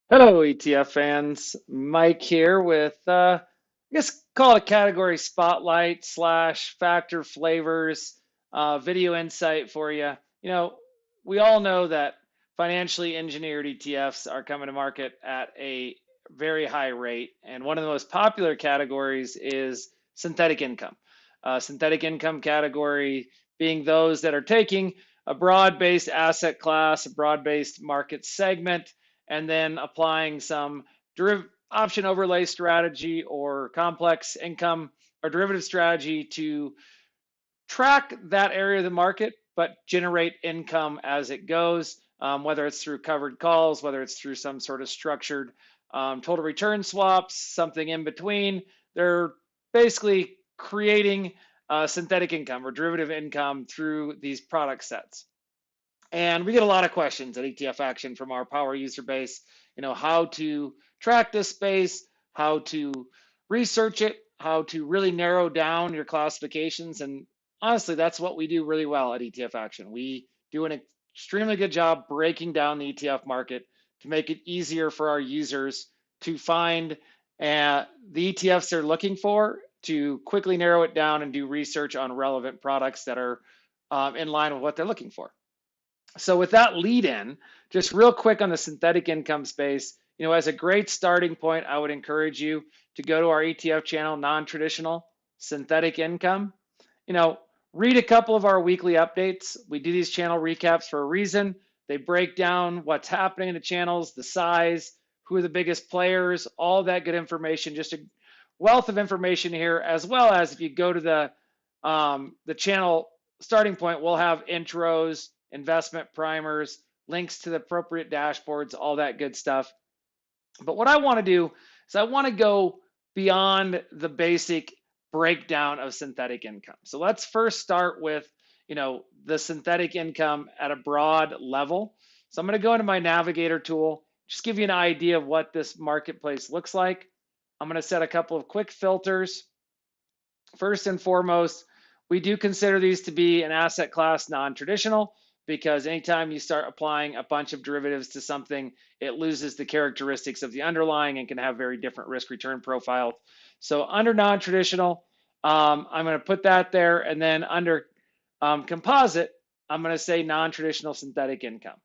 Hello, ETF fans. Mike here with, I guess, call it a category spotlight slash factor flavors video insight for you. You know, we all know that financially engineered ETFs are coming to market at a very high rate, and one of the most popular categories is synthetic income. Synthetic income category being those that are taking a broad-based asset class, a broad-based market segment, and then applying some option overlay strategy or complex income or derivative strategy to track that area of the market, but generate income as it goes, whether it's through covered calls, whether it's through some sort of structured total return swaps, something in between. They're basically creating synthetic income or derivative income through these product sets. And we get a lot of questions at ETF Action from our power user base, how to track this space, how to research it, how to really narrow down your classifications. And honestly, that's what we do really well at ETF Action. We do an extremely good job breaking down the ETF market to make it easier for our users to find the ETFs they're looking for, to quickly narrow it down and do research on relevant products that are in line with what they're looking for. So with that lead in, just real quick on the synthetic income space, as a great starting point, I would encourage you to go to our ETF channel, non-traditional synthetic income. You know, read a couple of our weekly updates. We do these channel recaps for a reason. They break down what's happening in the channels, the size, who are the biggest players, all that good information, just a wealth of information here, as well as if you go to the channel starting point, we'll have intros, investment primers, links to the appropriate dashboards, all that good stuff. But what I want to do is I want to go beyond the basic breakdown of synthetic income. So let's first start with, the synthetic income at a broad level. So I'm going to go into my navigator tool, just give you an idea of what this marketplace looks like. I'm going to set a couple of quick filters. First and foremost, we do consider these to be an asset class non-traditional, because anytime you start applying a bunch of derivatives to something, it loses the characteristics of the underlying and can have very different risk return profiles. So under non-traditional, I'm going to put that there. And then under composite, I'm going to say non-traditional synthetic income.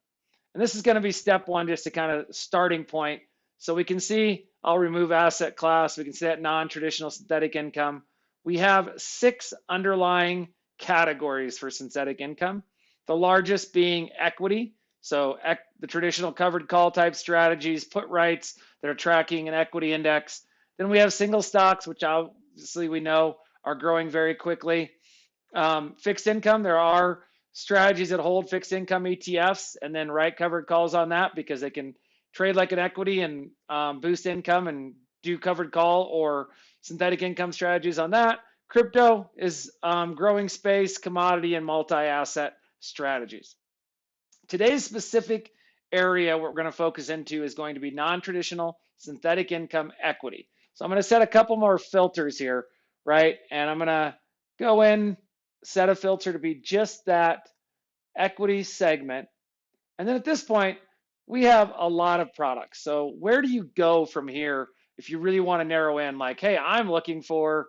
And this is going to be step one, just a kind of starting point. So we can see, I'll remove asset class. We can see that non-traditional synthetic income. We have 6 underlying categories for synthetic income. The largest being equity. So the traditional covered call type strategies, put rights that are tracking an equity index. Then we have single stocks, which obviously we know are growing very quickly. Fixed income, there are strategies that hold fixed income ETFs and then write covered calls on that because they can trade like an equity and boost income and do covered call or synthetic income strategies on that. Crypto is growing space, commodity, and multi-asset strategies. Today's specific area we're going to focus into is going to be non-traditional synthetic income equity. So I'm going to set a couple more filters here, right? And I'm going to go in, set a filter to be just that equity segment. And then at this point, we have a lot of products. So where do you go from here if you really want to narrow in, like, hey, I'm looking for,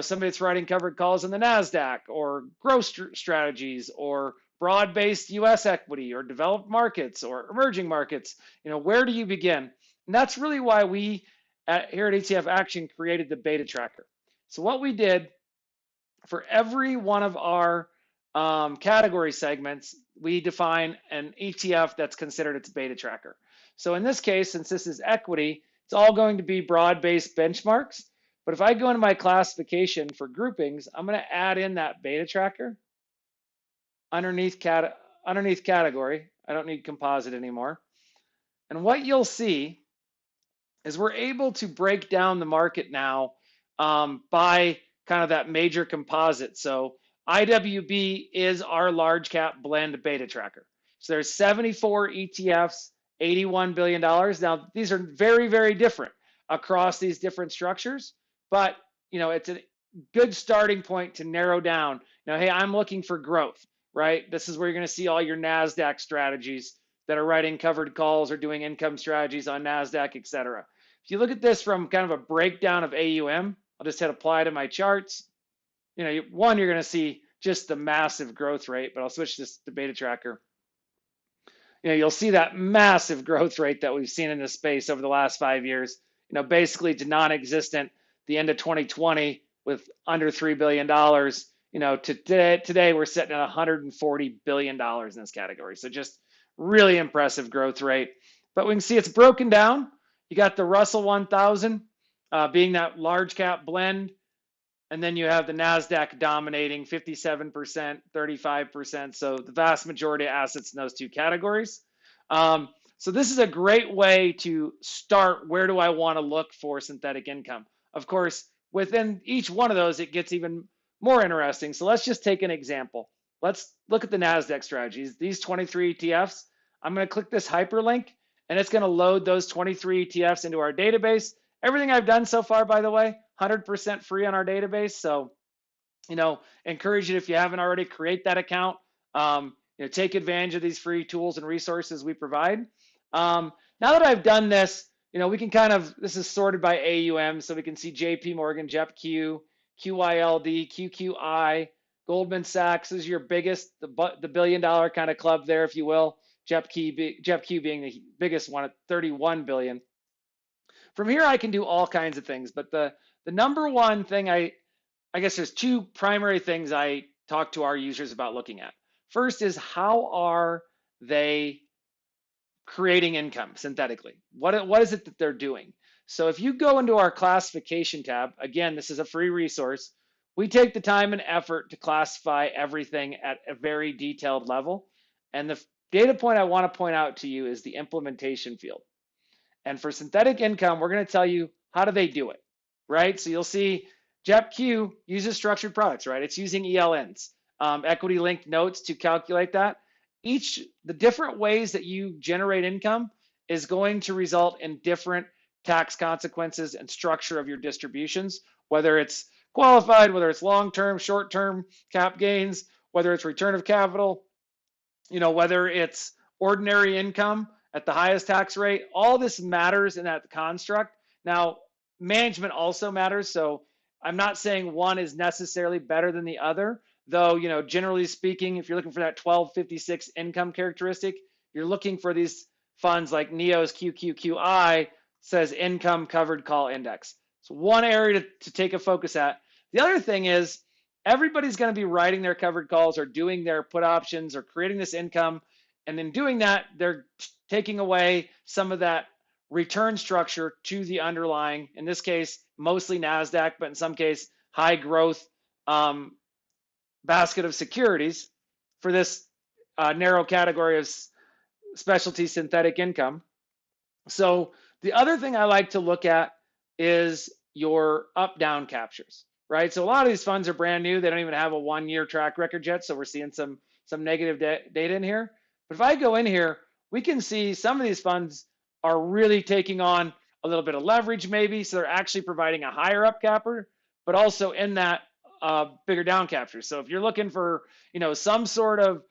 somebody that's writing covered calls in the NASDAQ or growth strategies or broad-based US equity or developed markets or emerging markets. Where do you begin? And that's really why we here at ETF Action created the beta tracker. So what we did, for every one of our category segments, we define an ETF that's considered its beta tracker. So in this case, since this is equity, it's all going to be broad-based benchmarks. But if I go into my classification for groupings, I'm going to add in that beta tracker underneath category. I don't need composite anymore. And what you'll see is we're able to break down the market now by kind of that major composite. So IWB is our large cap blend beta tracker. So there's 74 ETFs, $81 billion. Now, these are very, very different across these different structures, but it's a good starting point to narrow down. Now, hey, I'm looking for growth, right? This is where you're going to see all your NASDAQ strategies that are writing covered calls or doing income strategies on NASDAQ, et cetera. If you look at this from kind of a breakdown of AUM, I'll just hit apply to my charts. One, you're going to see just the massive growth rate, but I'll switch this to beta tracker. You'll see that massive growth rate that we've seen in this space over the last 5 years, basically to non-existent the end of 2020 with under $3 billion. Today we're sitting at $140 billion in this category. So just really impressive growth rate. But we can see it's broken down. You got the Russell 1000 being that large cap blend. And then you have the NASDAQ dominating 57%, 35%. So the vast majority of assets in those two categories. So this is a great way to start. Where do I want to look for synthetic income? Of course, within each one of those, it gets even more interesting. So let's just take an example. Let's look at the NASDAQ strategies. These 23 ETFs, I'm going to click this hyperlink, and it's going to load those 23 ETFs into our database. Everything I've done so far, by the way, 100% free on our database. So, encourage you, if you haven't already, create that account. Take advantage of these free tools and resources we provide. Now that I've done this, we can this is sorted by AUM, so we can see JP Morgan, JEPQ, QYLD, QQI, Goldman Sachs is your biggest, the billion-dollar kind of club there, if you will. JEPQ being the biggest one at 31 billion. From here, I can do all kinds of things, but the number one thing, I guess there's two primary things I talk to our users about looking at. First is, how are they creating income synthetically? What is it that they're doing? So if you go into our classification tab, again, this is a free resource. We take the time and effort to classify everything at a very detailed level. And the data point I want to point out to you is the implementation field. And for synthetic income, we're going to tell you how do they do it, right? So you'll see JEPQ uses structured products, right? It's using ELNs, equity linked notes to calculate that. The different ways that you generate income is going to result in different tax consequences and structure of your distributions, whether it's qualified, whether it's long-term, short-term cap gains, whether it's return of capital, whether it's ordinary income at the highest tax rate. All this matters in that construct. Now, management also matters. So I'm not saying one is necessarily better than the other, though, generally speaking, if you're looking for that 1256 income characteristic, you're looking for these funds like NEO's QQQI says income covered call index. So one area to take a focus at. The other thing is, everybody's going to be writing their covered calls or doing their put options or creating this income. And in doing that, they're taking away some of that return structure to the underlying, in this case, mostly NASDAQ, but in some case, high growth basket of securities for this narrow category of specialty synthetic income. So the other thing I like to look at is your up-down captures, right? So a lot of these funds are brand new. They don't even have a 1-year track record yet. So we're seeing some negative data in here. But if I go in here, we can see some of these funds are really taking on a little bit of leverage maybe. So they're actually providing a higher up capper, but also in that bigger down capture. So if you're looking for, some sort of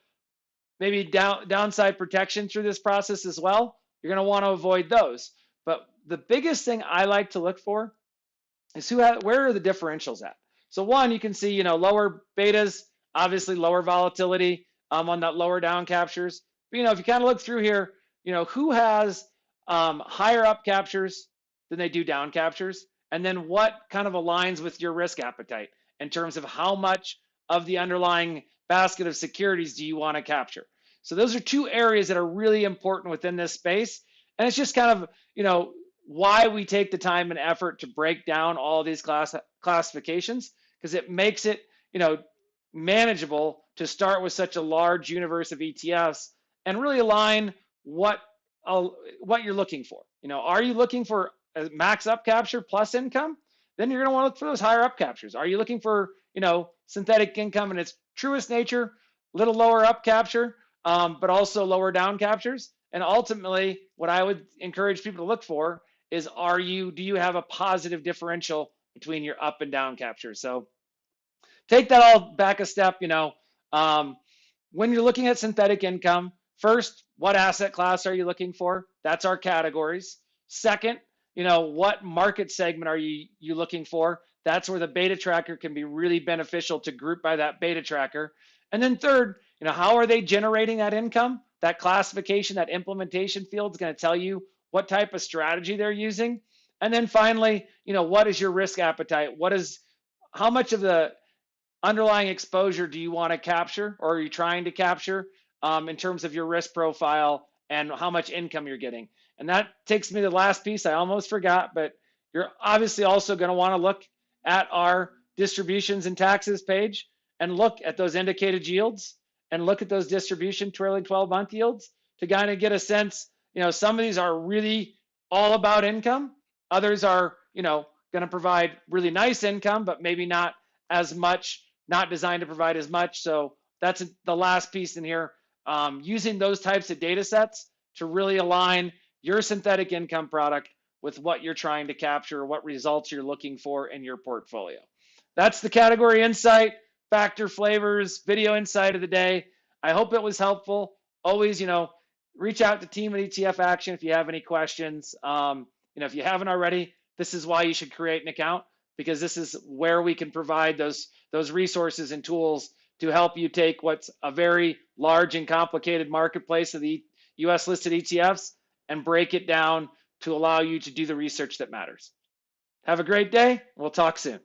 maybe downside protection through this process as well, you're going to want to avoid those. But the biggest thing I like to look for is where are the differentials at? So one, you can see, lower betas, obviously lower volatility on that lower down captures. But, if you kind of look through here, who has higher up captures than they do down captures? And then what kind of aligns with your risk appetite in terms of how much of the underlying basket of securities do you want to capture? So those are two areas that are really important within this space. And it's just kind of, why we take the time and effort to break down all of these classifications, because it makes it, manageable to start with such a large universe of ETFs and really align what you're looking for. Are you looking for a max up capture plus income? Then you're going to want to look for those higher up captures. Are you looking for, synthetic income in its truest nature, little lower up capture, but also lower down captures? And ultimately, what I would encourage people to look for is, do you have a positive differential between your up and down captures? So take that all back a step, when you're looking at synthetic income, first, what asset class are you looking for? That's our categories. Second, what market segment are you looking for? That's where the beta tracker can be really beneficial to group by that beta tracker. And then third, how are they generating that income? That classification, that implementation field is going to tell you what type of strategy they're using. And then finally, what is your risk appetite? How much of the underlying exposure do you want to capture, or are you trying to capture, in terms of your risk profile and how much income you're getting? And that takes me to the last piece I almost forgot, but you're obviously also going to want to look at our distributions and taxes page and look at those indicated yields and look at those distribution trailing 12-month yields to kind of get a sense. Some of these are really all about income. Others are, going to provide really nice income, but maybe not as much, not designed to provide as much. So that's the last piece in here. Using those types of data sets to really align your synthetic income product with what you're trying to capture, what results you're looking for in your portfolio. That's the category insight, factor flavors, video insight of the day. I hope it was helpful. Always, reach out to team at ETF Action if you have any questions. If you haven't already, this is why you should create an account, because this is where we can provide those resources and tools to help you take what's a very large and complicated marketplace of the US listed ETFs and break it down to allow you to do the research that matters. Have a great day. We'll talk soon.